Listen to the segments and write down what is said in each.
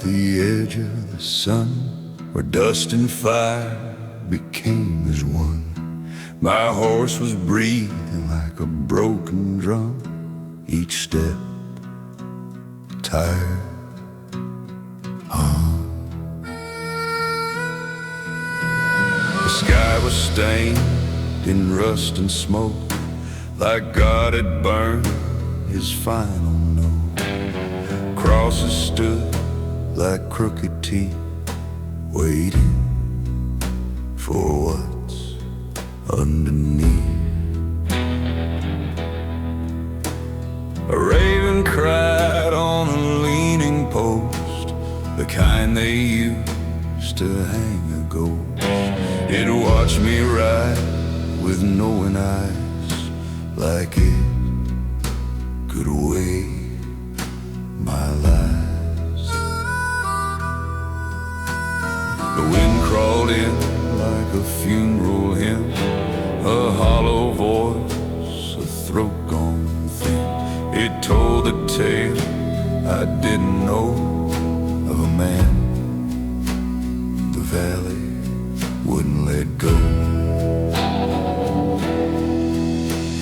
the edge of the sun, where dust and fire became as one. My horse was breathing like a broken drum, each step tired hum. The sky was stained in rust and smoke, like God had burned his final note. Crosses stood like crooked teeth, waiting for what's underneath. A raven cried on a leaning post, the kind they used to hang a ghost. It watched me ride with knowing eyes, like it could weigh my lies. The wind crawled in like a funeral hymn, a hollow voice, a throat gone thin. It told a tale I didn't know of a man the valley wouldn't let go.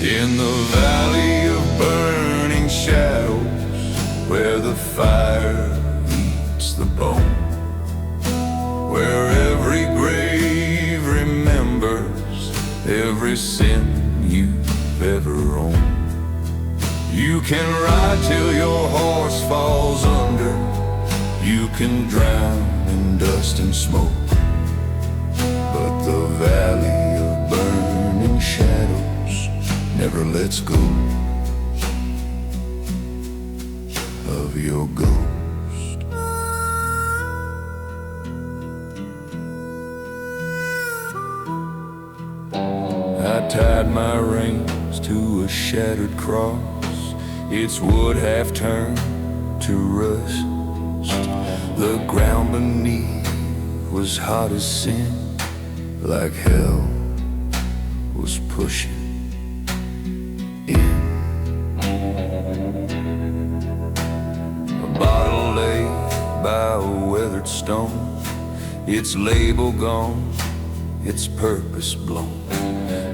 In the valley of burning shadows, where the fire eats the bone, where every grave remembers every sin you've ever owned. You can ride till your horse falls under, you can drown in dust and smoke, but the valley of burning shadows never lets go of your ghost. I tied my reins to a shattered cross, its wood half turned to rust. The ground beneath was hot as sin, like hell was pushing in. A bottle lay by a weathered stone, its label gone, its purpose blown.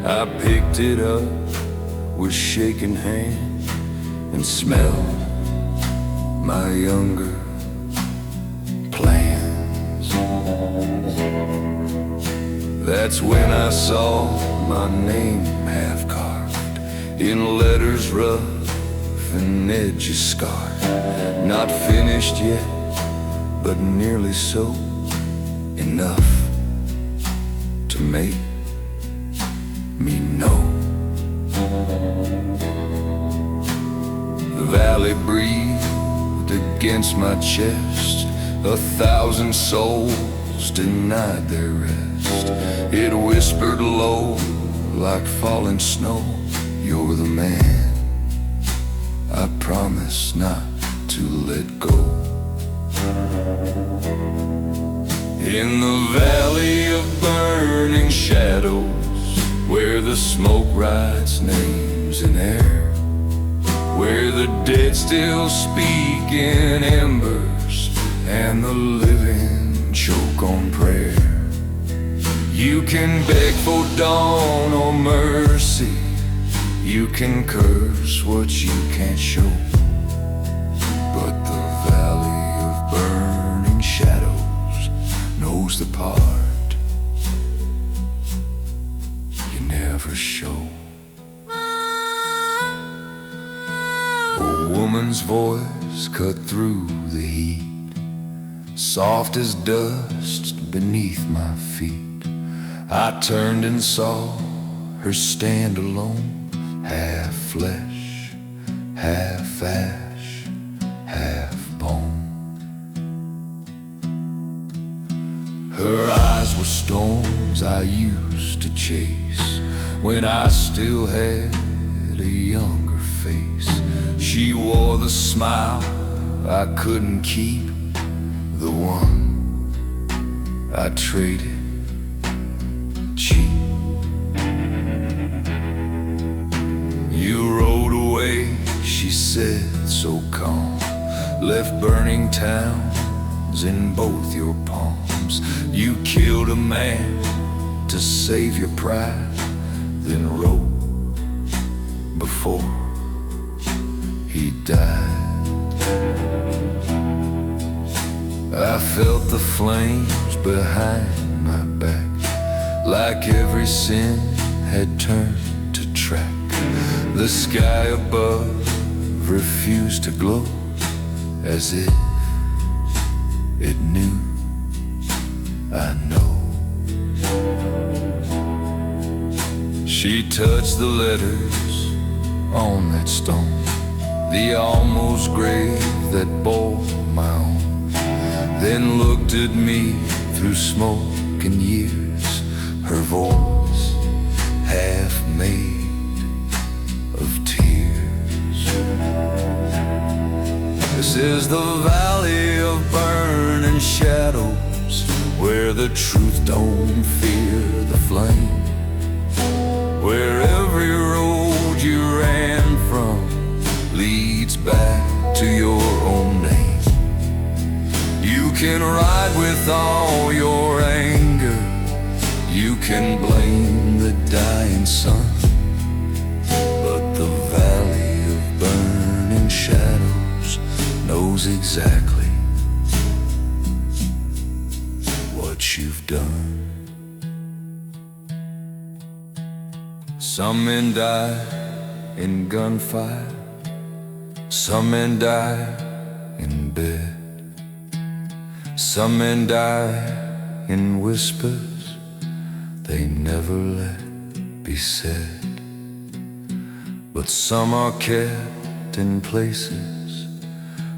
I picked it up with shaking hand and smelled my younger plans. That's when I saw my name half carved in letters rough and edges scarred. Not finished yet, but nearly so, enough to make me know. The valley breathed against my chest, 1,000 souls denied their rest. It whispered low like falling snow, you're the man I promise not to let go. In the valley of burning shadows, where the smoke writes names in air, where the dead still speak in embers and the living choke on prayer. You can beg for dawn or mercy, you can curse what you can't show, but the valley of burning shadows knows the part you never show. A woman's voice cut through the heat, soft as dust beneath my feet. I turned and saw her stand alone, half flesh, half ash, half bone. Her eyes were storms I used to chase when I still had a younger face. She wore the smile I couldn't keep, the one I traded cheap. You rode away, she said so calm, left burning town hands, in both your palms. You killed a man to save your pride, then wrote before he died. I felt the flames behind my back, like every sin had turned to track. The sky above refused to glow, as if it knew I know. She touched the letters on that stone, the almost grave that bore my own, then looked at me through smoke and years, her voice half made of tears. This is the valley of burning shadows, where the truth don't fear the flame, where every road you ran from leads back to your own name. You can ride with all your anger, you can blame the dying sun, but the valley of burning shadows knows exactly what you've done. Some men die in gunfire, some men die in bed, some men die in whispers they never let be said. But some are kept in places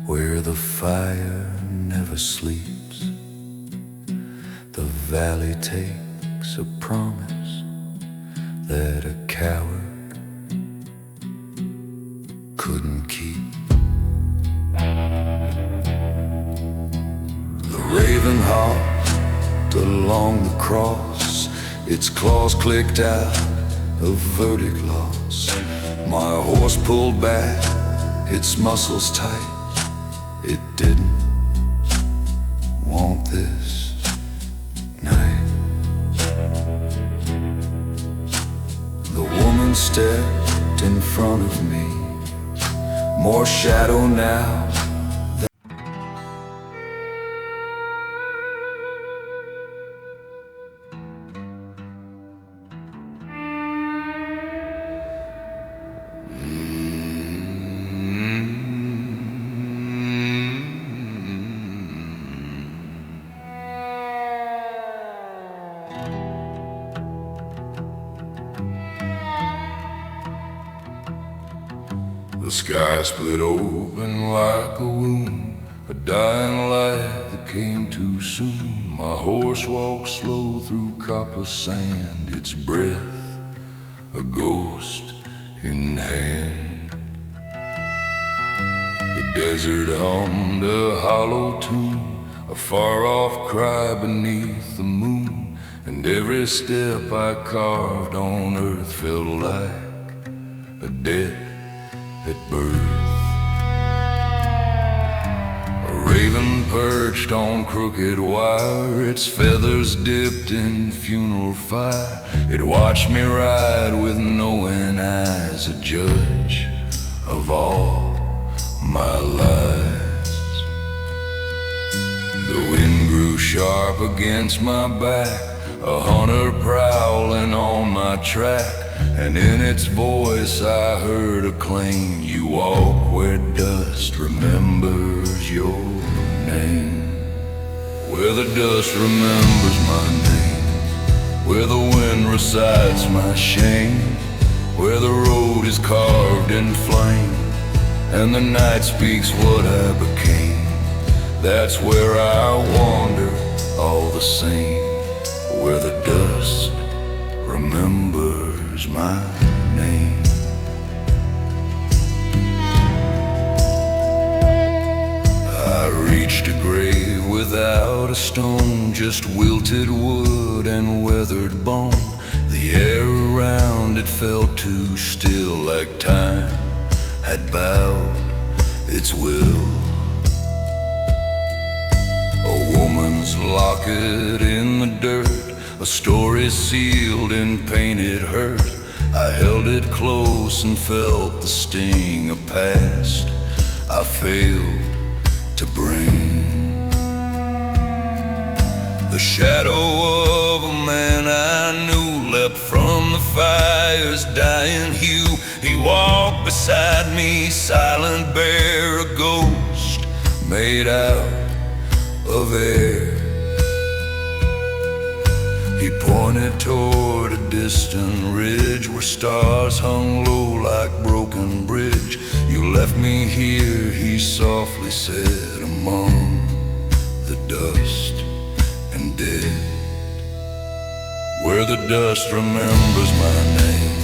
where the fire never sleeps. The valley takes a promise that a coward couldn't keep. The raven hopped along the cross, its claws clicked out a verdict loss. My horse pulled back, its muscles tight. It didn't want this night. The woman stepped in front of me, more shadow now. The sky split open like a wound, a dying light that came too soon. My horse walked slow through copper sand, its breath a ghost in hand. The desert hummed a hollow tune, a far-off cry beneath the moon, and every step I carved on earth felt like a death at birth. A raven perched on crooked wire, its feathers dipped in funeral fire. It watched me ride with knowing eyes, a judge of all my lies. The wind grew sharp against my back, a hunter prowling on my track, and in its voice I heard a claim. You walk where dust remembers your name, where the dust remembers my name, where the wind recites my shame, where the road is carved in flame, and the night speaks what I became. That's where I wander all the same, where the dust remembers my name. I reached a grave without a stone, just wilted wood and weathered bone. The air around it felt too still, like time had bowed its will. woman's locket in the dirt, a story sealed in painted hurt. I held it close and felt the sting of past I failed to bring. The shadow of a man I knew leapt from the fire's dying hue. He walked beside me, silent, bare, a ghost made out of air. He pointed toward a distant ridge where stars hung low like broken bridge. You left me here, he softly said, among the dust and dead. Where the dust remembers my name,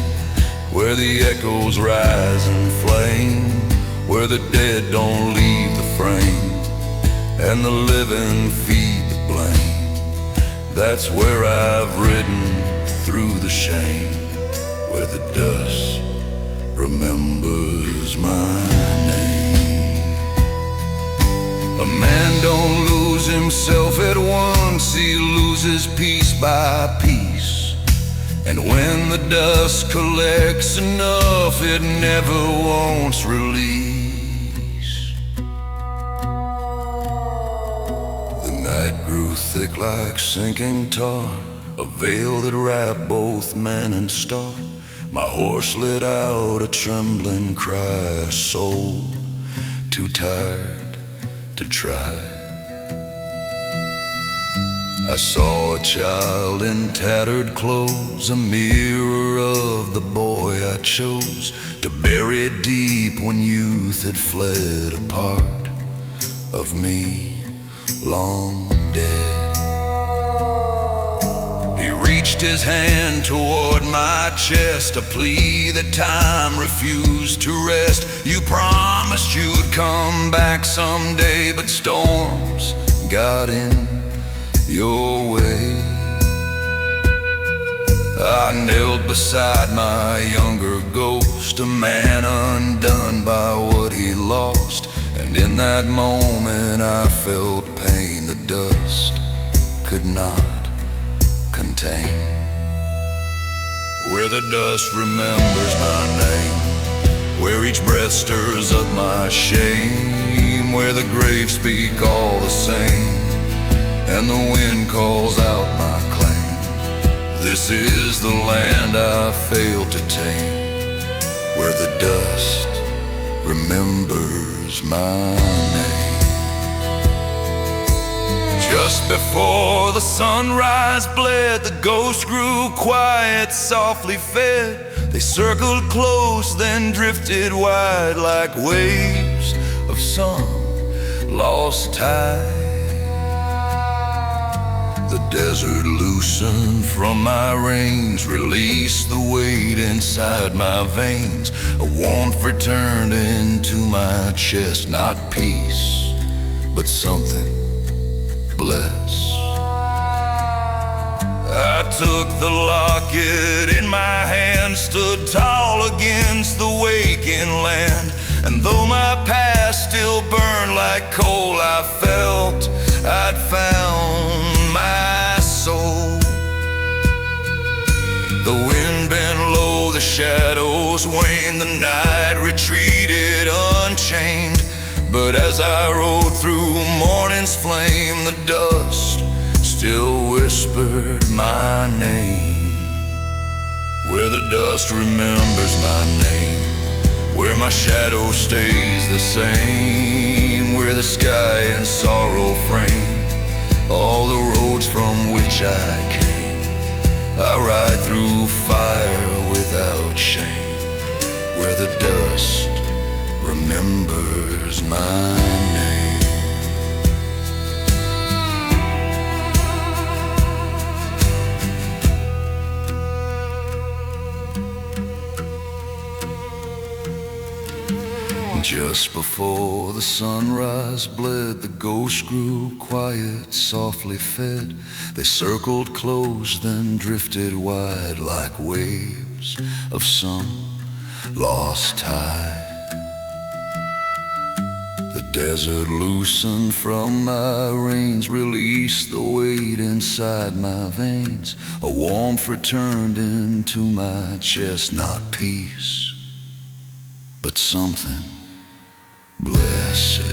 where the echoes rise in flame, where the dead don't leave the frame and the living feed the blame. That's where I've ridden through the shame, where the dust remembers my name. A man don't lose himself at once, he loses piece by piece. And when the dust collects enough, it never wants release. The night grew thick like sinking tar, a veil that wrapped both man and star. My horse let out a trembling cry, soul too tired to try. I saw a child in tattered clothes, a mirror of the boy I chose to bury deep when youth had fled, a part of me long dead. He reached his hand toward my chest, a plea that time refused to rest. You promised you'd come back someday, but storms got in your way. I knelt beside my younger ghost, a man undone by what he lost. And in that moment I felt pain the dust could not contain. Where the dust remembers my name, where each breath stirs up my shame, where the graves speak all the same and the wind calls out my claim. This is the land I failed to tame, where the dust remembers my name. Just before the sunrise bled, the ghosts grew quiet, softly fed. They circled close, then drifted wide like waves of some lost tide. The desert loosened from my reins, released the weight inside my veins. A warmth returned into my chest, not peace, but something blessed. I took the locket in my hand, stood tall against the waking land. And though my past still burned like coal, I felt I'd found my soul. The wind bent low, the shadows waned, the night retreated unchained. But as I rode through morning's flame, the dust still whispered my name. Where the dust remembers my name, where my shadow stays the same, where the sky in sorrow frame all the roads from which I came. I ride through fire without shame, where the dust remembers my name. Just before the sunrise bled, the ghosts grew quiet, softly fed. They circled close, then drifted wide like waves of some lost tide. The desert loosened from my reins, released the weight inside my veins. A warmth returned into my chest, not peace, but something blessed.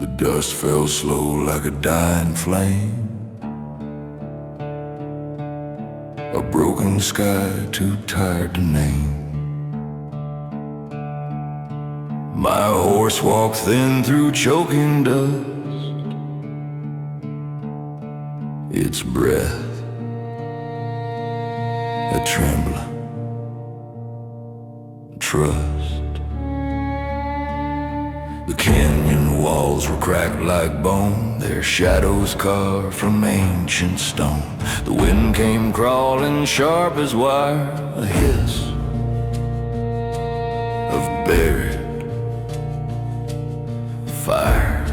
The dust fell slow like a dying flame, a broken sky too tired to name. My horse walked thin through choking dust, its breath a trembling trust. The canyon walls were cracked like bone, their shadows carved from ancient stone. The wind came crawling sharp as wire, a hiss of buried fire.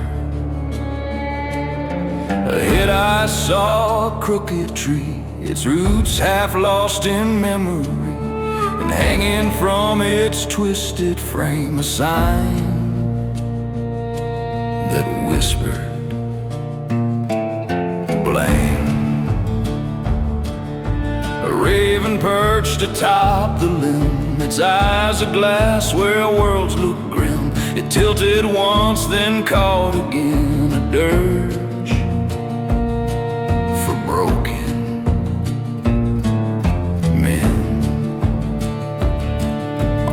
Ahead I saw a crooked tree, its roots half lost in memory, and hanging from its twisted frame a sign that whispered blame. A raven perched atop the limb, its eyes a glass where worlds look grim. It tilted once, then caught again, a dirge for broken men.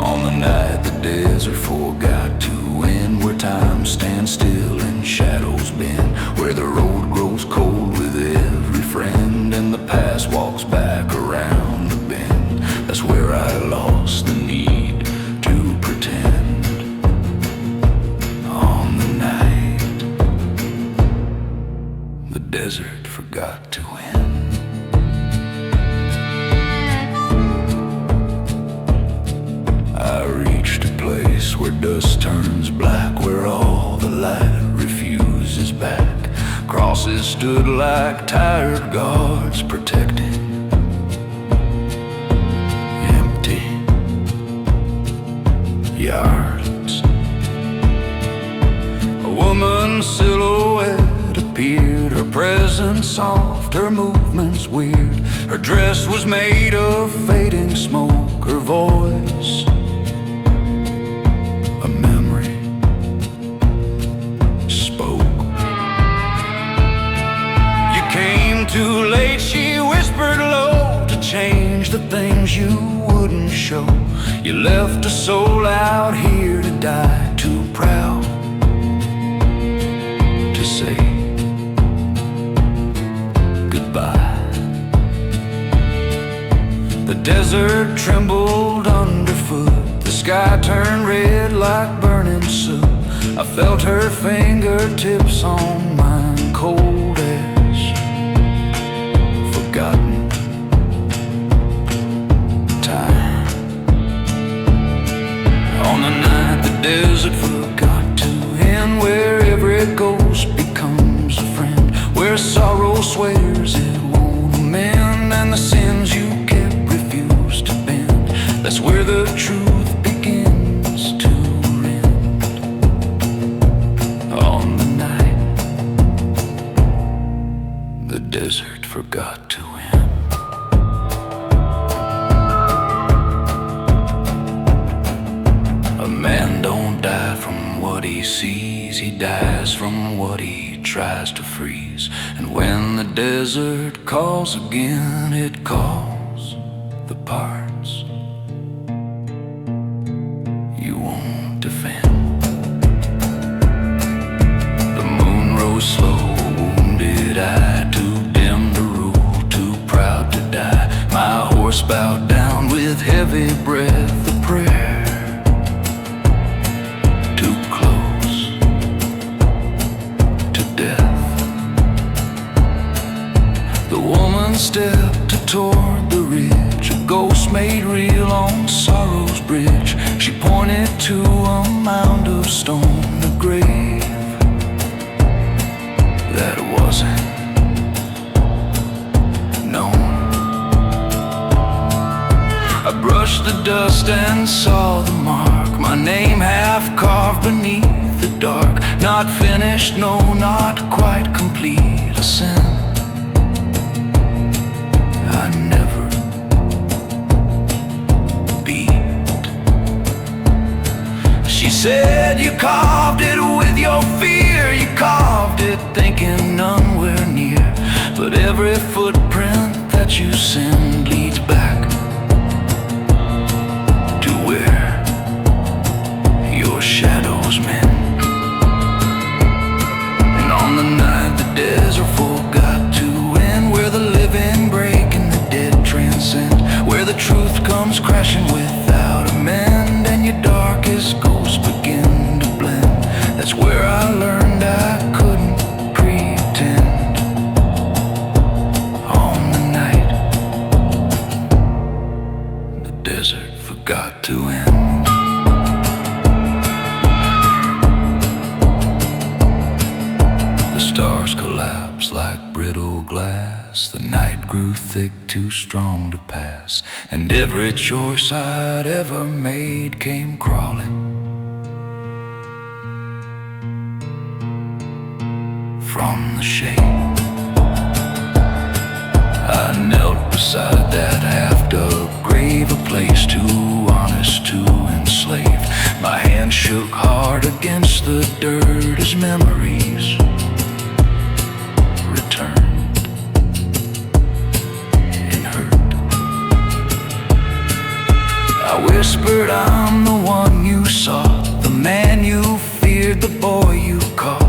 On the night the desert forgot to end, where time stands still and shadows bend, where the road grows cold with every friend, and the past walks back around the bend. That's where I lost the need to pretend. On the night the desert forgot to end. I reached a place where dust turns black, where all the light refuses back. Crosses stood like tired guards protecting empty yards. A woman's silhouette appeared, her presence soft, her movements weird. Her dress was made of fading smoke, her voice a memory spoke. You came too late, she whispered low, to change the things you wouldn't show. You left a soul out here to die, too proud to say goodbye. The desert trembled underfoot, the sky turned red like burning soot. I felt her fingertips on mine, cold as forgotten time. On the night the desert forgot to end, where every ghost becomes a friend, where sorrow swears it won't amend, and the sins you kept refuse to bend. That's where the truth begins to rend. On the night the desert forgot to end. A man don't die from what he sees, he dies from what he tries to freeze. And when the desert calls again, it calls the parts you won't defend. The moon rose slow, a wounded eye, too dim to rule, too proud to die. My horse bowed down with heavy breath, a prayer. Too close to death. The woman stepped toward the ridge, a ghost made real on sorrow's bridge. She pointed to a mound of stone, a grave that wasn't known. I brushed the dust and saw the mark, my name half carved beneath the dark. Not finished, no, not quite complete, a sin I never beat. She said, you carved it with your fear, you carved it thinking none were near. But every footprint that you send leads back to where your shadows mend. And on the night the desert forgot to end, where the living break and the dead transcend, where the truth comes crashing without amend, and your darkest ghosts begin to blend. That's where I learned I couldn't pretend. On the night the desert forgot to end. The stars collapsed like brittle glass, the night grew thick, too strong to pass, and every choice I'd ever made came crawling from the shade. I knelt beside that half-dug grave, a place too honest to enslave. My hand shook hard against the dirt as memories returned and hurt. I whispered, I'm the one you sought, the man you feared, the boy you caught.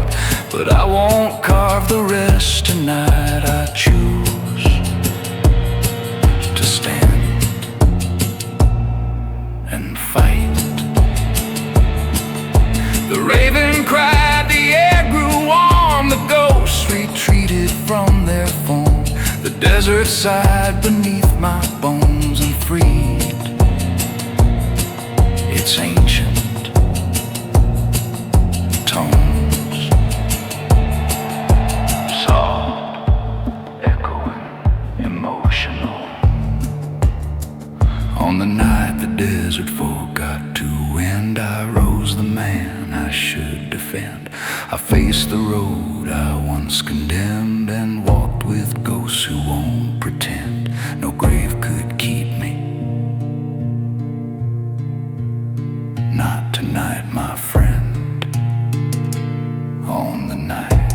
But I won't carve the rest tonight. I choose to stand and fight. The raven cried, the air grew warm, the ghosts retreated from their foam. The desert sighed beneath my bones and freed its ancient tones. Soft, echoing, emotional. On the night the desert forgot to end, I rose the man I should defend. I faced the road I once condemned and walked with ghosts who won't pretend. No grave could keep me. Not tonight, my friend. On the night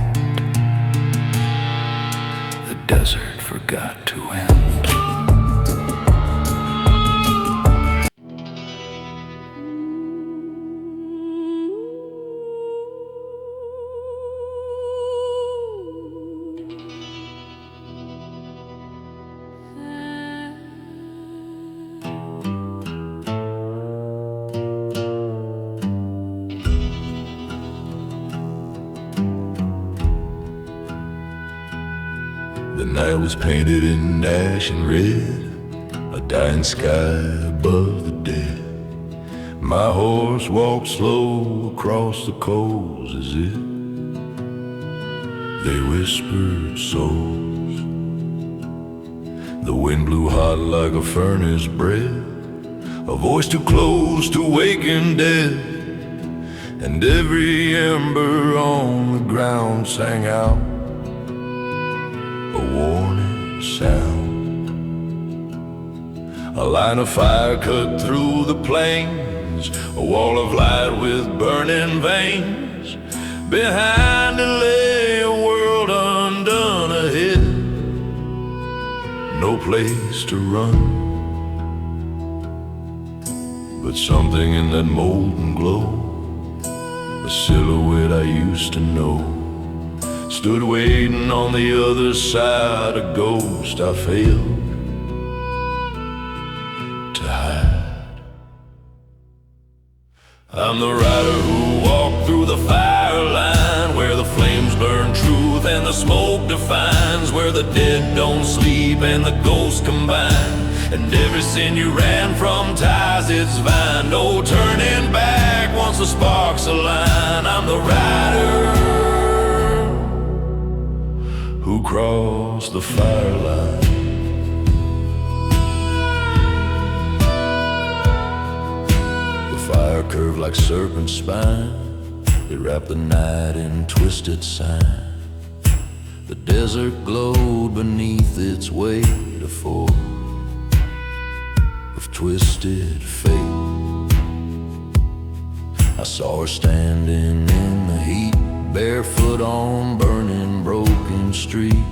the desert forgot to end. The night was painted in ash and red, a dying sky above the dead. My horse walked slow across the coals as if they whispered souls. The wind blew hot like a furnace breath, a voice too close to waken death, and every ember on the ground sang out a warning sound. A line of fire cut through the plains, a wall of light with burning veins. Behind it lay a world undone, ahead no place to run, but something in that molten glow, a silhouette I used to know, stood waiting on the other side, a ghost I failed to hide. I'm the rider who walked through the fire line, where the flames burn truth and the smoke defines, where the dead don't sleep and the ghosts combine, and every sin you ran from ties its vine. No turning back once the sparks align. I'm the rider who crossed the fire line. The fire curved like serpent spine, it wrapped the night in twisted sign. The desert glowed beneath its weight, a force of twisted fate. I saw her standing in the heat, barefoot on burning broken street.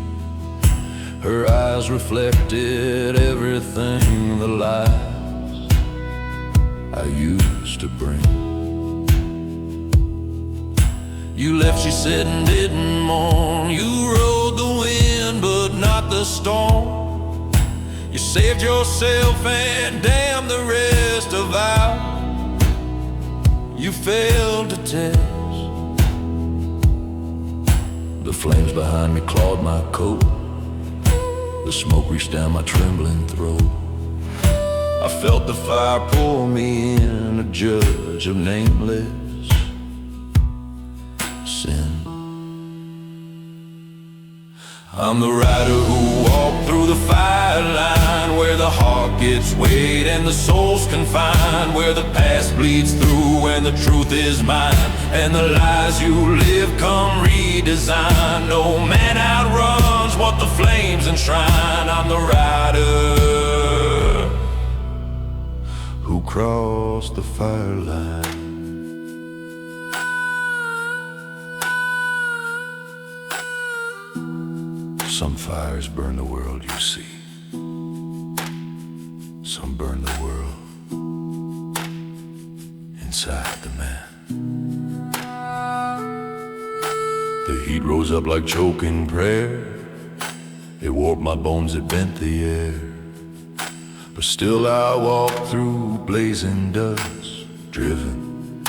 Her eyes reflected everything, the lies I used to bring. You left, she said, and didn't mourn. You rode the wind, but not the storm. You saved yourself and damned the rest of our. You failed to test. The flames behind me clawed my coat, the smoke reached down my trembling throat. I felt the fire pour me in, a judge of nameless sin. I'm the rider who walked through the fire line, where the heart gets weighed and the soul's confined, where the past bleeds through and the truth is mine, and the lies you live come redesigned. No man outruns what the flames enshrine. I'm the rider who crossed the fire line. Some fires burn the world you see, some burn the world inside the man. The heat rose up like choking prayer, it warped my bones, it bent the air. But still I walk through blazing dust, driven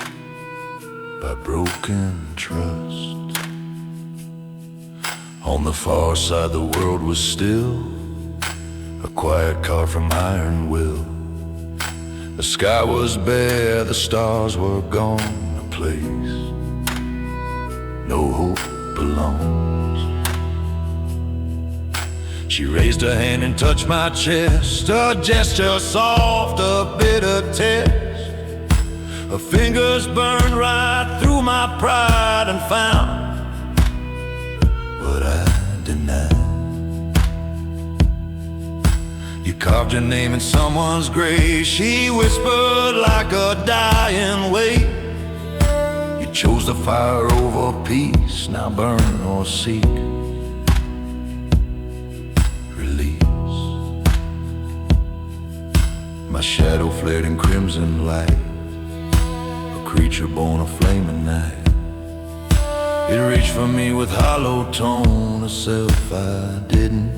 by broken trust. On the far side the world was still, a quiet car from iron will. The sky was bare, the stars were gone, a place no hope belongs. She raised her hand and touched my chest, a gesture soft, a bitter test. Her fingers burned right through my pride and found what I denied. You carved your name in someone's grave, she whispered like a dying weight. You chose the fire over peace, now burn or seek release. My shadow flared in crimson light, a creature born of flaming night. It reached for me with hollow tone, a self I didn't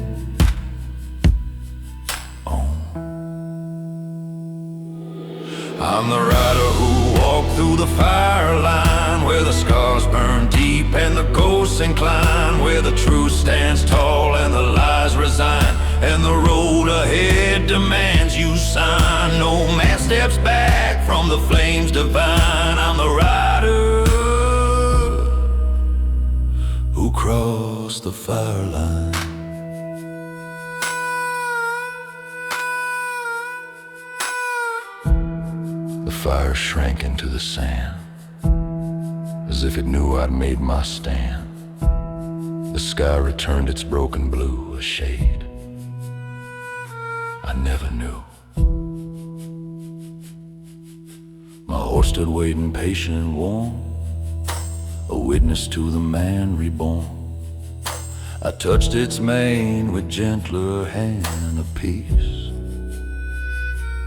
own. I'm the rider who walked through the fire line, where the scars burn deep and the ghosts incline, where the truth stands tall and the lies resign, and the road ahead demands you sign. No man steps back from the flames divine. I'm the rider who crossed the fire line. The fire shrank into the sand, as if it knew I'd made my stand. The sky returned its broken blue, a shade I never knew. My horse stood waiting, patient and warm, a witness to the man reborn. I touched its mane with gentler hand, a peace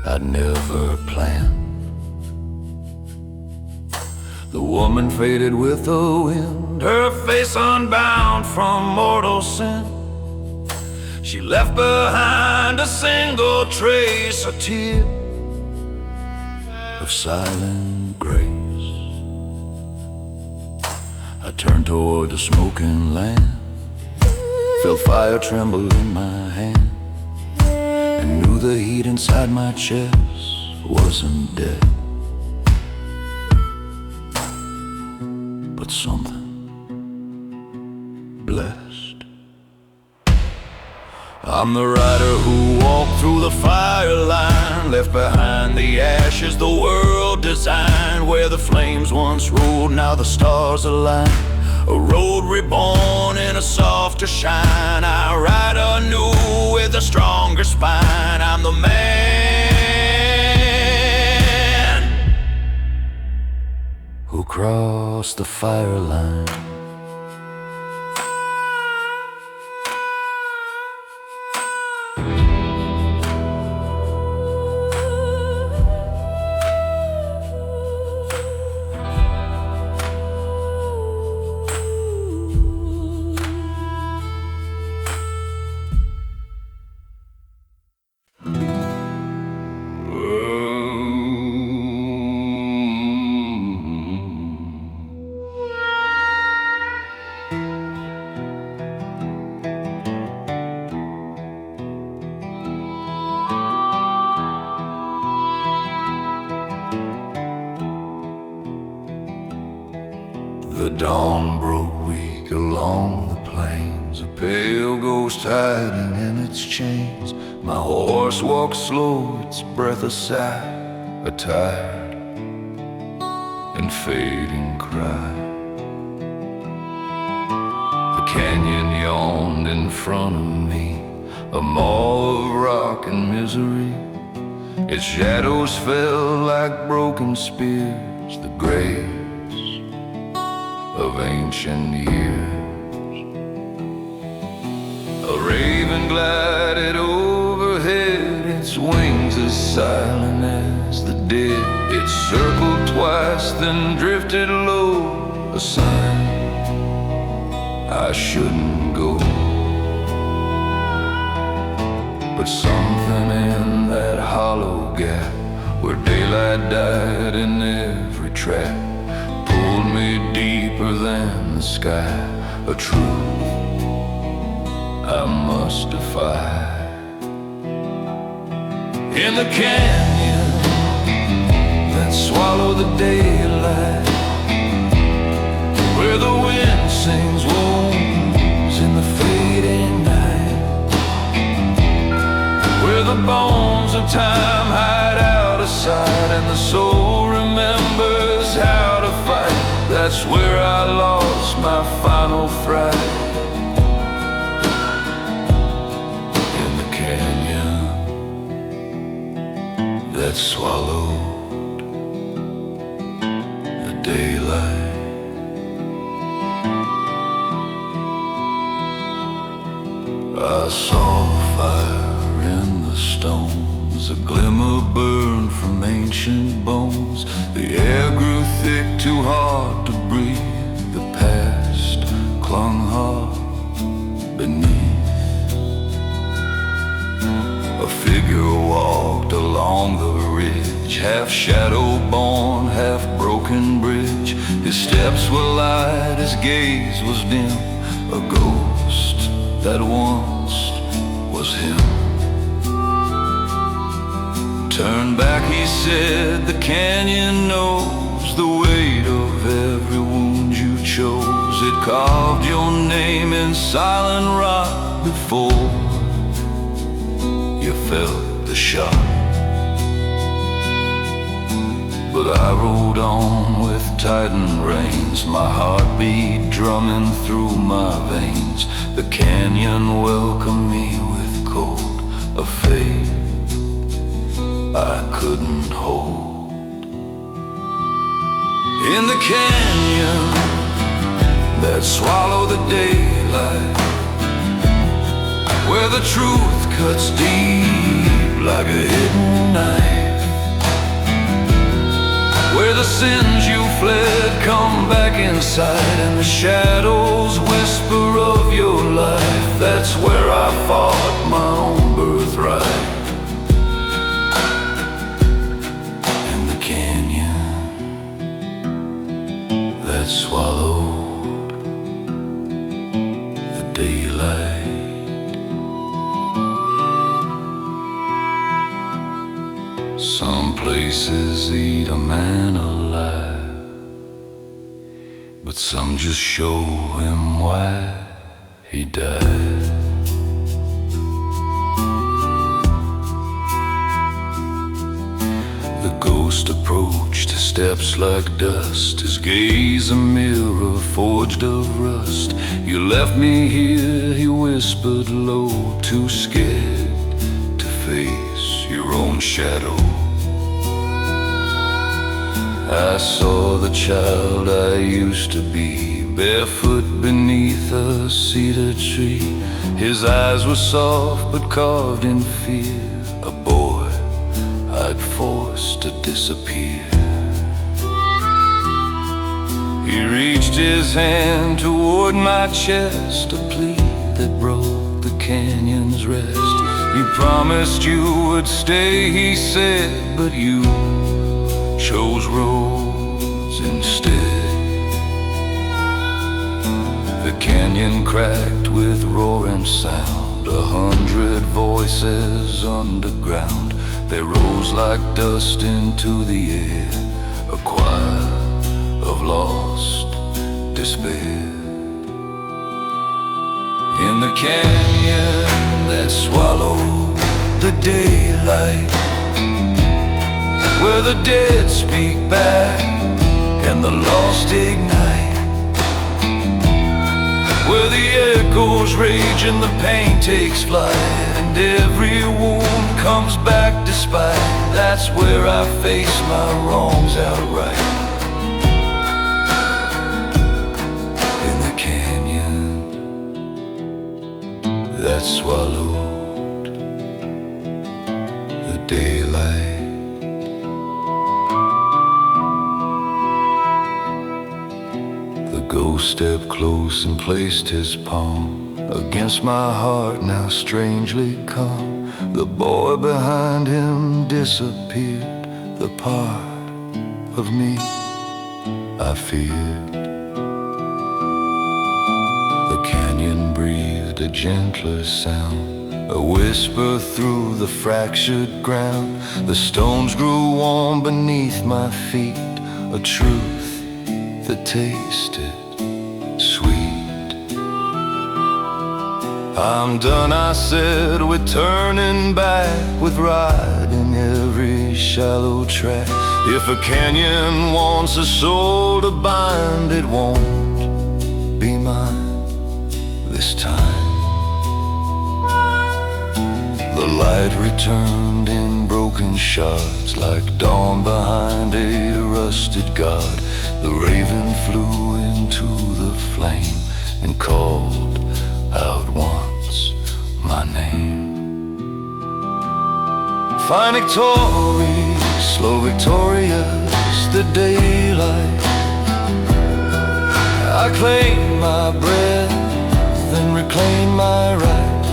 I'd never planned. The woman faded with the wind, her face unbound from mortal sin. She left behind a single trace, a tear of silent grace. I turned toward the smoking land, felt fire tremble in my hand, and knew the heat inside my chest wasn't dead, but something blessed. I'm the rider who walked through the fire line, left behind the ashes the world designed. Where the flames once ruled, now the stars align. A road reborn in a softer shine. I ride anew with a stronger spine. I'm the man who crossed the fire line. The dawn broke weak along the plains, a pale ghost hiding in its chains. My horse walked slow, its breath a sigh, a tired and fading cry. The canyon yawned in front of me, a maw of rock and misery. Its shadows fell like broken spears, the graves of ancient years. A raven glided overhead, its wings as silent as the dead. It circled twice, then drifted low, a sign I shouldn't go. But something in that hollow gap, where daylight died in every trap, pulled me deeper than the sky, a truth I must defy. In the canyon that swallowed the daylight, where the wind sings wounds in the fading night, where the bones of time hide out of sight, and the soul remembers how to fight. That's where I lost my final fright. In the canyon that swallowed the daylight. I saw fire in the stones, a glimmer burned from ancient bones. The air grew thick, too hard to breathe. The past clung hard beneath. A figure walked along the ridge, half shadow born, half broken bridge. His steps were light, his gaze was dim, a ghost that once was him. Turn back, he said, the canyon knows the weight of every wound you chose. It carved your name in silent rock before you felt the shock. But I rode on with tightened reins, my heartbeat drumming through my veins. The canyon welcomed me with cold, a faith I couldn't hold. In the canyon that swallowed the daylight, where the truth cuts deep like a hidden knife, where the sins you fled sight, and the shadows whisper of your life. That's where I fought my own birthright. In the canyon that swallowed the daylight. Some places eat a man alive, but some just show him why he died. The ghost approached, his steps like dust, his gaze a mirror forged of rust. You left me here, he whispered low, too scared to face your own shadow. I saw the child I used to be, barefoot beneath a cedar tree. His eyes were soft but carved in fear, a boy I'd forced to disappear. He reached his hand toward my chest, a plea that broke the canyon's rest. You promised you would stay, he said, but you chose roads instead. The canyon cracked with roaring sound, 100 voices underground. They rose like dust into the air, a choir of lost despair. In the canyon that swallowed the daylight, where the dead speak back and the lost ignite, where the echoes rage and the pain takes flight, and every wound comes back despite. That's where I face my wrongs outright. In the canyon that swallowed the daylight. The ghost stepped close and placed his palm against my heart, now strangely calm. The boy behind him disappeared, the part of me I feared. The canyon breathed a gentler sound, a whisper through the fractured ground. The stones grew warm beneath my feet, a truth that tasted sweet. I'm done, I said, with turning back, with riding every shallow track. If a canyon wants a soul to bind, it won't be mine this time. The light returned in broken shards, like dawn behind a rusted guard. The raven flew into the flame and called out once my name. Fine victory, slow victorious, the daylight. I claim my breath and reclaim my right.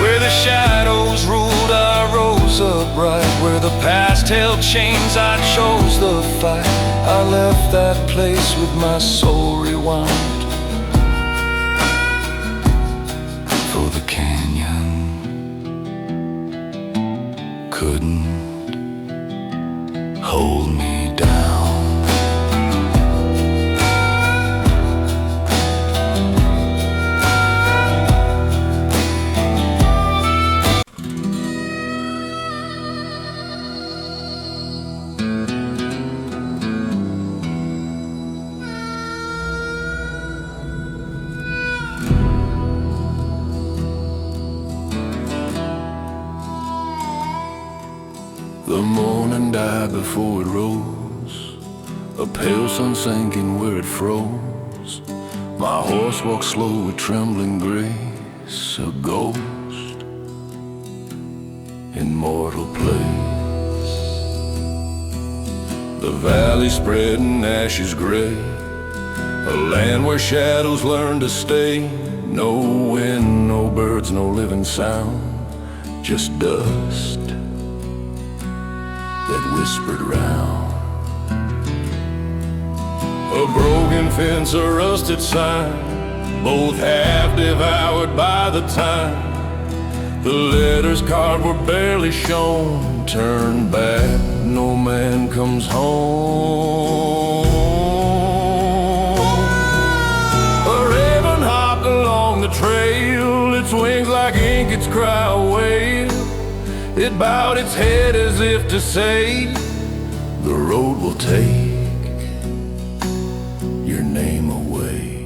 Where the shadows ruled, I rose upright. Where the past held chains, I chose the fight. I left that place with my soul rewound. For the canyon couldn't hold me down. The morning died before it rose, a pale sun sank in where it froze. My horse walked slow with trembling grace, a ghost in mortal place. The valley spreading ashes gray, a land where shadows learn to stay. No wind, no birds, no living sound, just dust that whispered round. A broken fence, a rusted sign, both half devoured by the time. The letters carved were barely shown, turned back, no man comes home. A raven hopped along the trail, its wings like ink, its cry a wail. It bowed its head as if to say, the road will take your name away.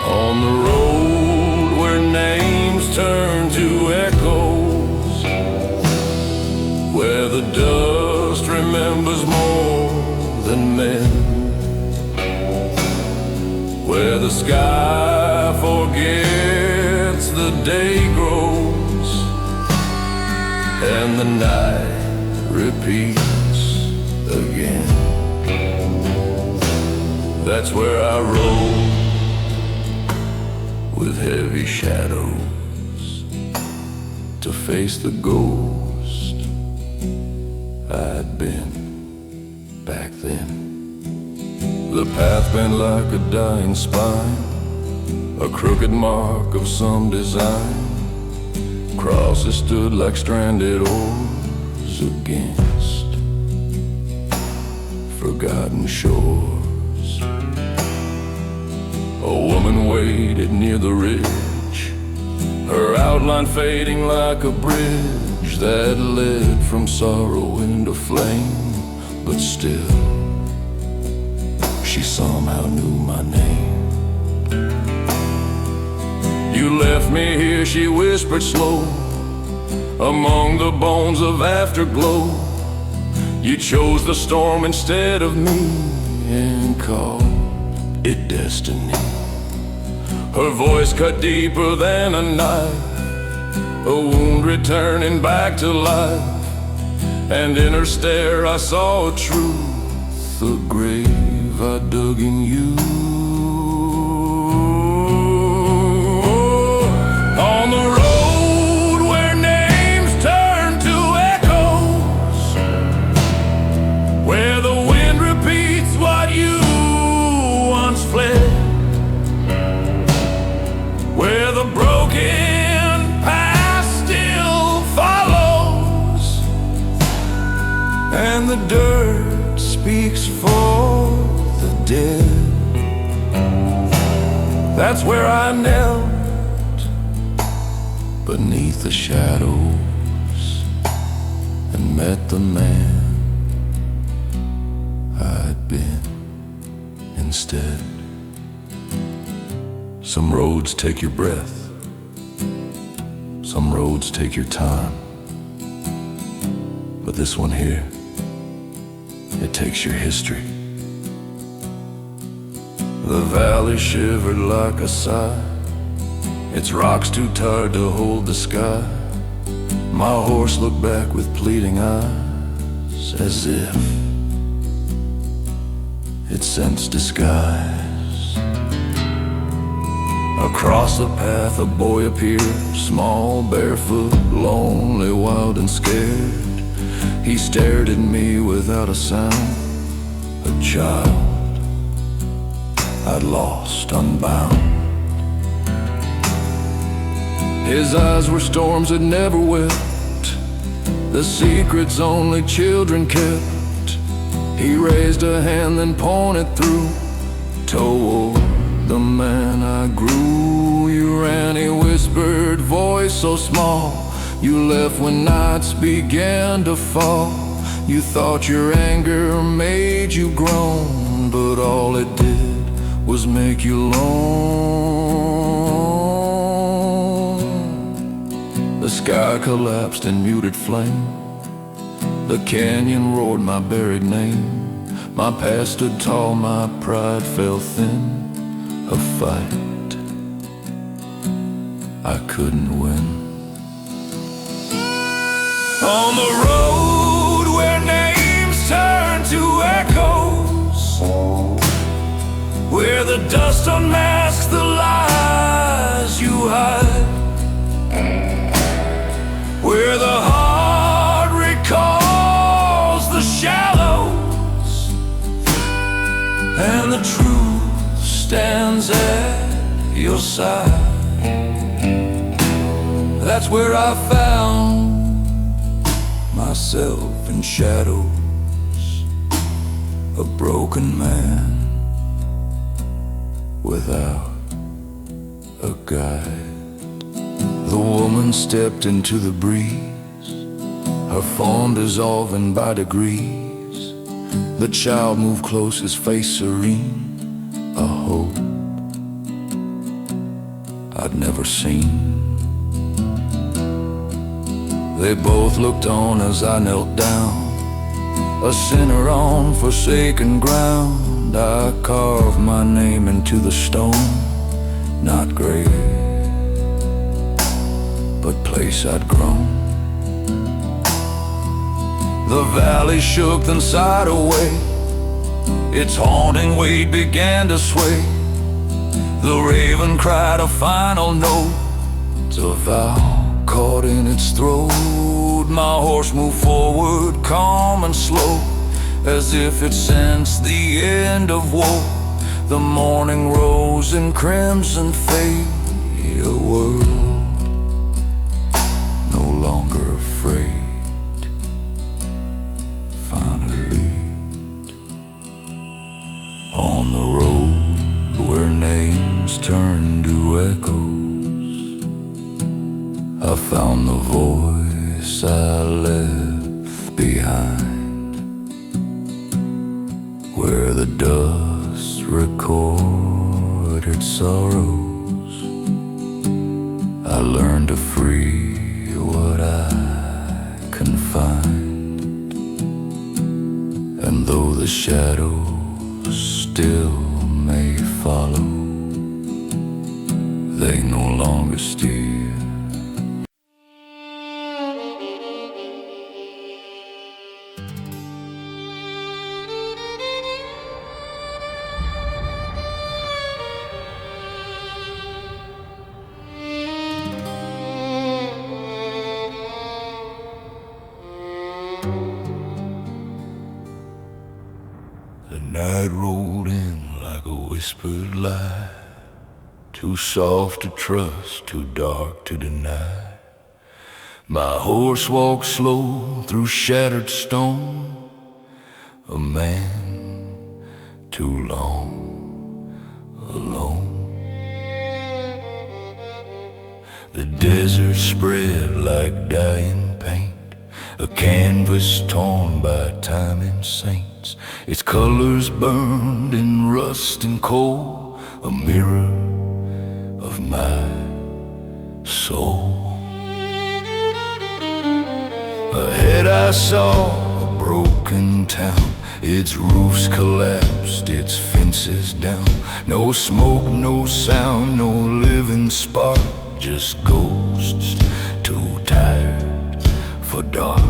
On the road where names turn to echoes, where the dust remembers more than men, where the sky forgets the day grows and the night repeats again. That's where I roll with heavy shadows to face the ghost I'd been back then. The path bent like a dying spine, a crooked mark of some design. Crosses stood like stranded oars against forgotten shores. A woman waited near the ridge, her outline fading like a bridge that led from sorrow into flame. But still, she somehow knew my name. You left me here, she whispered slow, among the bones of afterglow. You chose the storm instead of me and called it destiny. Her voice cut deeper than a knife, a wound returning back to life. And in her stare I saw a truth, a grave I dug in you. On the road where names turn to echoes, where the wind repeats what you once fled, where the broken past still follows and the dirt speaks for the dead. That's where I knelt beneath the shadows and met the man I'd been instead. Some roads take your breath, some roads take your time, but this one here, it takes your history. The valley shivered like a sigh, its rocks too tired to hold the sky. My horse looked back with pleading eyes, as if it sensed disguise. Across the path a boy appeared, small, barefoot, lonely, wild and scared. He stared at me without a sound, a child I'd lost unbound. His eyes were storms that never wept, the secrets only children kept. He raised a hand then pointed through toward the man I grew. You ran, he whispered, voice so small. You left when nights began to fall. You thought your anger made you groan, but all it did was make you alone. The sky collapsed in muted flame, the canyon roared my buried name. My past stood tall, my pride fell thin. A fight I couldn't win. On the road where names the dust unmasks the lies you hide, where the heart recalls the shallows and the truth stands at your side. That's where I found myself in shadows, a broken man without a guide. The woman stepped into the breeze, her form dissolving by degrees. The child moved close, his face serene, a hope I'd never seen. They both looked on as I knelt down, a sinner on forsaken ground. I carved my name into the stone, not grave, but place I'd grown. The valley shook, then sighed away, its haunting weight began to sway. The raven cried a final note, a vow caught in its throat. My horse moved forward, calm and slow, as if it sensed the end of woe. The morning rose in crimson fade, a world no longer afraid found a lead on the road where names turned to echoes. I found the voice I left behind, where the dust recorded sorrows. I learned to free what I confined, and though the shadows still may follow, they no longer steer. The night rolled in like a whispered lie, too soft to trust, too dark to deny. My horse walked slow through shattered stone, a man too long alone. The desert spread like dying paint, a canvas torn by time and saints. Its colors burned in rust and coal, a mirror of my soul. Ahead I saw a broken town, its roofs collapsed, its fences down. No smoke, no sound, no living spark, just ghosts too tired for dark.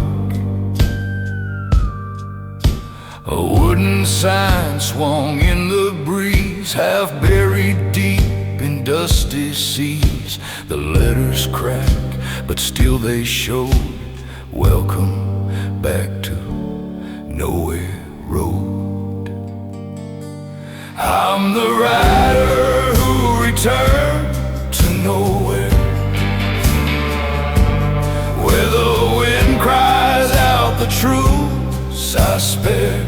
A wooden sign swung in the breeze, half buried deep in dusty seas. The letters cracked, but still they showed, welcome back to Nowhere Road. I'm the rider who returned to nowhere, where the wind cries out the truths I spared,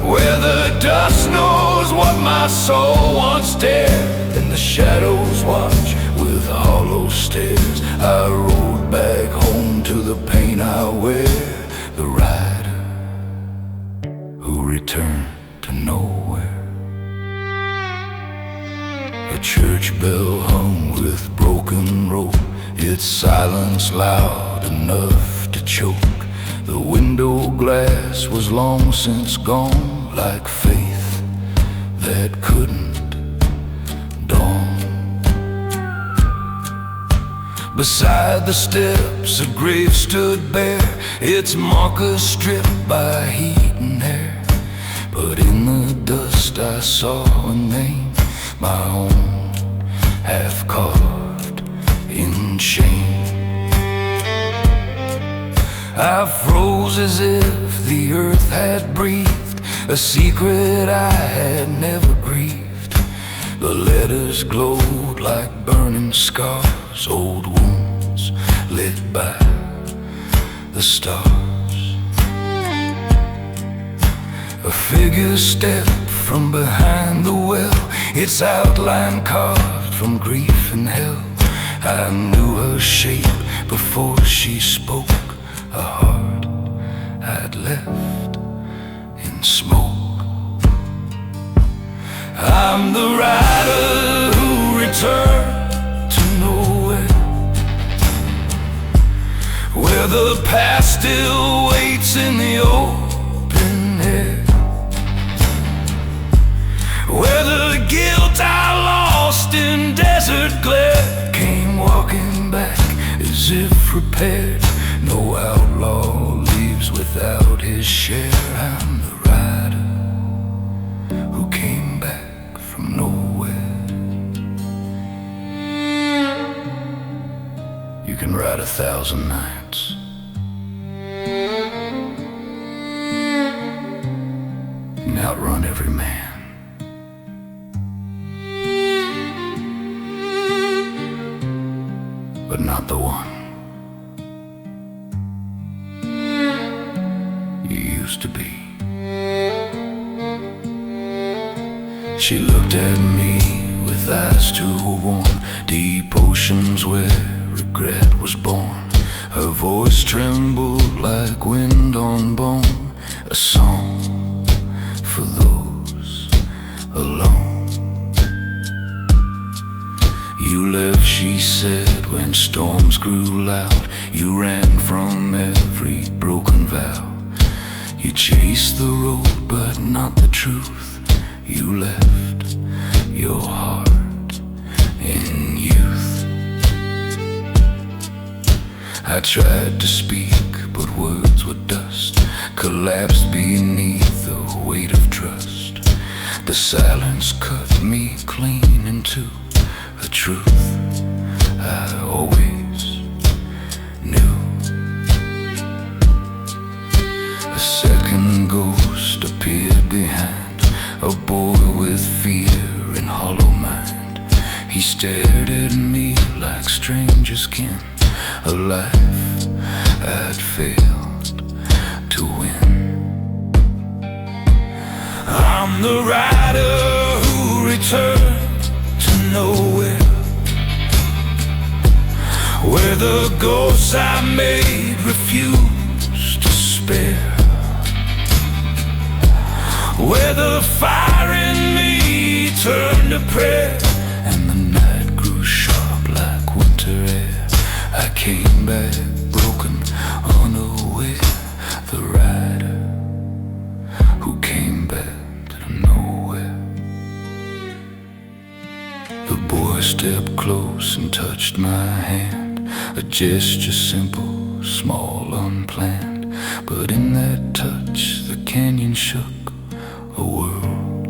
where the dust knows what my soul once dared, and the shadows watch with hollow stares. I rode back home to the pain I wear, the rider who returned to nowhere. A church bell hung with broken rope, its silence loud enough to choke. The window glass was long since gone, like faith that couldn't dawn. Beside the steps a grave stood bare, its markers stripped by heat and air. But in the dust I saw a name, my own, half carved in shame. I froze as if the earth had breathed a secret I had never grieved. The letters glowed like burning scars, old wounds lit by the stars. A figure stepped from behind the well, its outline carved from grief and hell. I knew her shape before she spoke, a heart I'd left in smoke. I'm the rider who returned to nowhere, where the past still waits in the open air, where the guilt I lost in desert glare came walking back as if repaired. No outlaw leaves without his share. I'm the rider who came back from nowhere. You can ride 1,000 nights, and outrun every man, but not the one to be. She looked at me with eyes too warm, deep oceans where regret was born. Her voice trembled like wind on bone, a song for those alone. You left, she said, when storms grew loud. You ran from every broken vow. You chased the road, but not the truth. You left your heart in youth. I tried to speak, but words were dust, collapsed beneath the weight of trust. The silence cut me clean into a truth I always knew. A second ghost appeared behind, a boy with fear and hollow mind. He stared at me like strangers kin, a life I'd failed to win. I'm the rider who returned to nowhere, where the ghosts I made refuse to spare, where the fire in me turned to prayer, and the night grew sharp like winter air. I came back broken, unaware, the rider who came back to nowhere. The boy stepped close and touched my hand, a gesture simple, small, unplanned. But in that touch the canyon shook, a world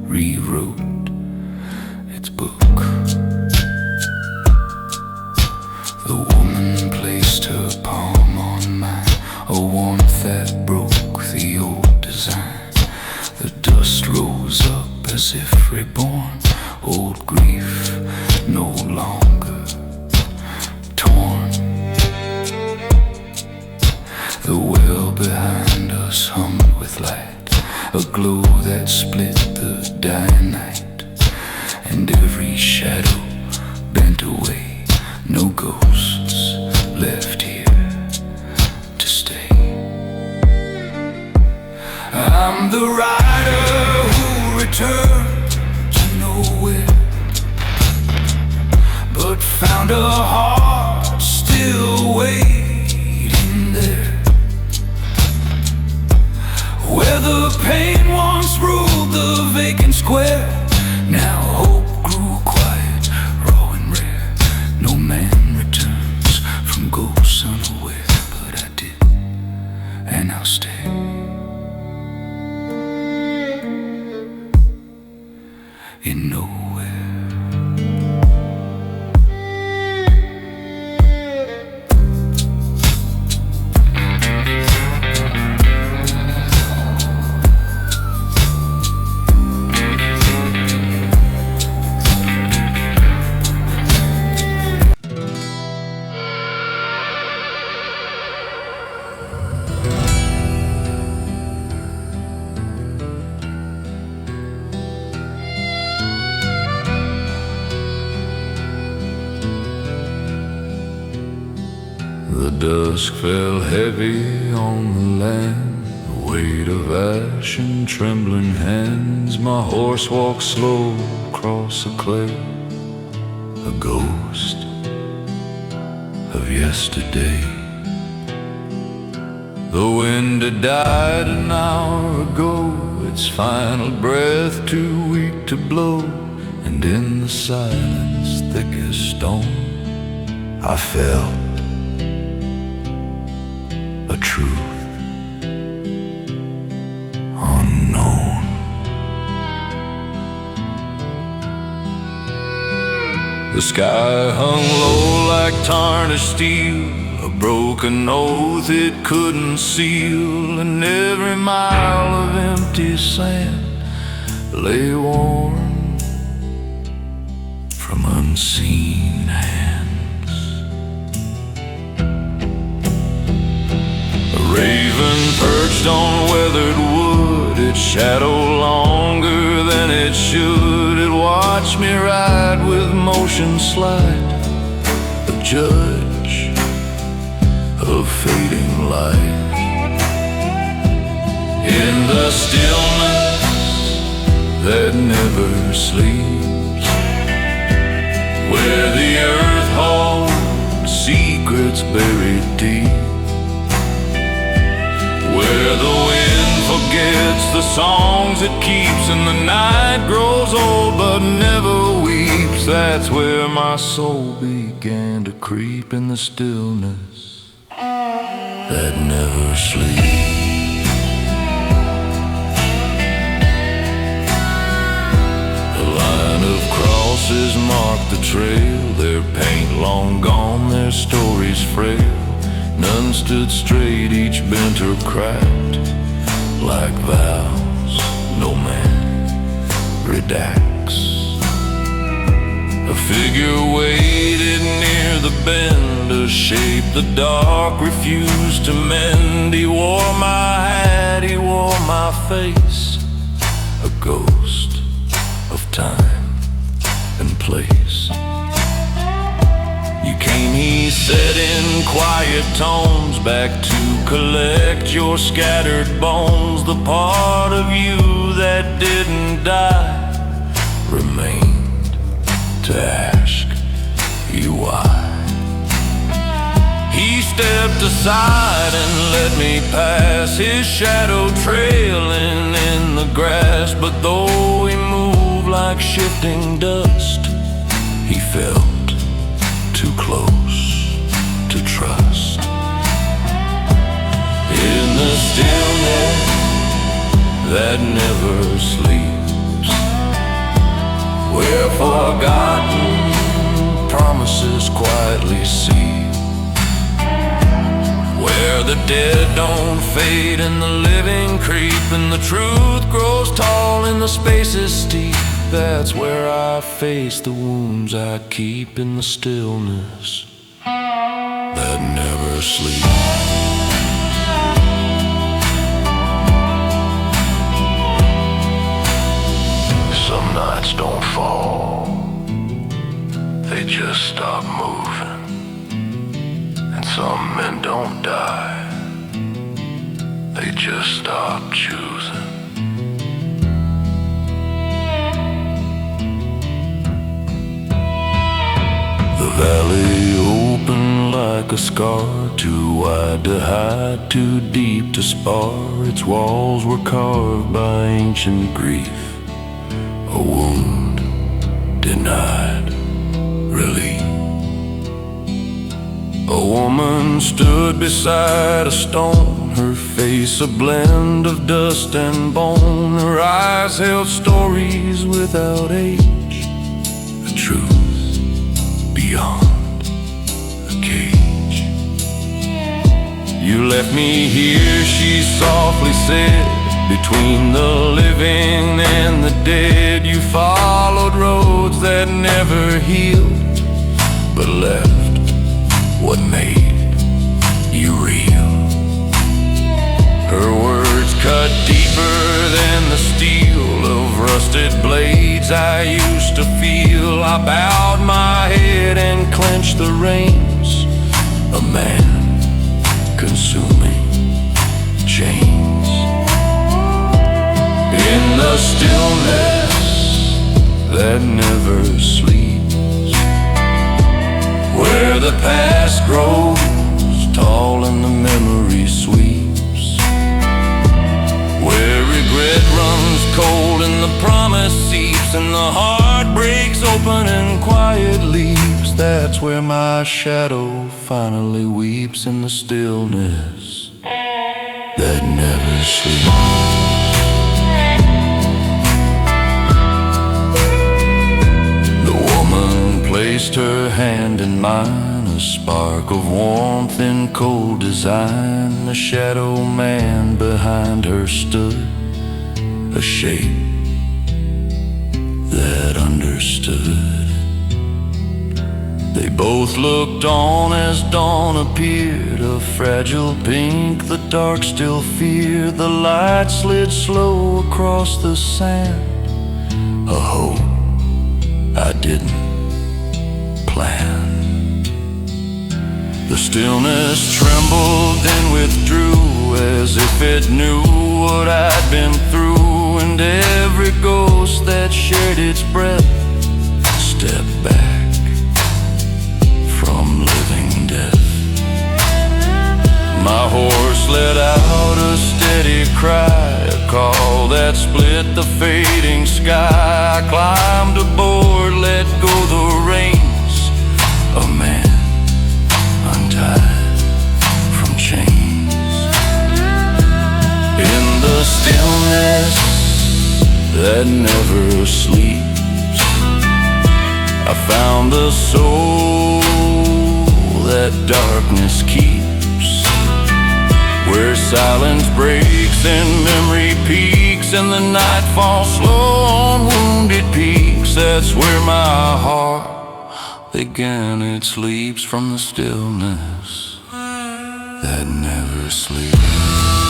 rewrote its book. The woman placed her palm on mine, a warmth that broke the old design. The dust rose up as if reborn, old grief no longer torn. The well behind us hummed with light, a glow that split the dying night, and every shadow bent away, no ghosts left here to stay. I'm the rider who returned to nowhere, but found a heart still waiting there, where the pain once ruled the vacant square. Now hope grew quiet, raw and rare. No man returns from ghosts unaware, but I did, and I'll stay. dusk fell heavy on the land, the weight of ash in trembling hands. My horse walked slow across the clay, a ghost of yesterday. The wind had died an hour ago, its final breath too weak to blow, and in the silence thick as stone I felt a truth unknown. The sky hung low like tarnished steel, a broken oath it couldn't seal, and every mile of empty sand lay warm from unseen hands. A raven perched on weathered wood, its shadow longer than it should. It watched me ride with motion slight, a judge of fading light. In the stillness that never sleeps, where the earth holds secrets buried deep, where the wind forgets the songs it keeps, and the night grows old but never weeps, that's where my soul began to creep, in the stillness that never sleeps. A line of crosses marked the trail, their paint long gone, their stories frail. None stood straight, each bent or cracked, like vows no man redacts. A figure waited near the bend, a shape the dark refused to mend. He wore my hat, he wore my face, a ghost of time and place. You came, he said in quiet tones, back to collect your scattered bones. The part of you that didn't die remained to ask you why. He stepped aside and let me pass, his shadow trailing in the grass. But though he moved like shifting dust, he felt too close to trust. In the stillness that never sleeps, where forgotten promises quietly seal, where the dead don't fade and the living creep, and the truth grows tall and the spaces steep, that's where I face the wounds I keep, in the stillness that never sleeps. Some nights don't fall, they just stop moving. And some men don't die, they just stop choosing. The valley open like a scar, too wide to hide, too deep to spar. Its walls were carved by ancient grief, a wound denied relief. A woman stood beside a stone, her face a blend of dust and bone. Her eyes held stories without age, a truth beyond a cage. You left me here, she softly said, between the living and the dead. You followed roads that never healed, but left what made you real. Her words cut deeper than the steel of rusted blades I used to feel. I bowed my head and clenched the reins, a man consuming chains. In the stillness that never sleeps, where the past grows tall and the memory sweeps, where regret runs cold and the promise seeps, and the heart breaks open and quiet leaps, that's where my shadow finally weeps in the stillness that never sleeps. The woman placed her hand in mine, a spark of warmth in cold design. The shadow man behind her stood, a shape that understood. They both looked on as dawn appeared, a fragile pink the dark still feared. The light slid slow across the sand, a hope I didn't plan. The stillness trembled then withdrew, as if it knew what I'd been through, and every ghost that shared its breath stepped back from living death. My horse let out a steady cry, a call that split the fading sky. I climbed aboard, let go the reins, a man untied from chains. In the stillness that never sleeps, I found the soul that darkness keeps, where silence breaks and memory peaks, and the night falls slow on wounded peaks. That's where my heart began its leaps, from the stillness that never sleeps.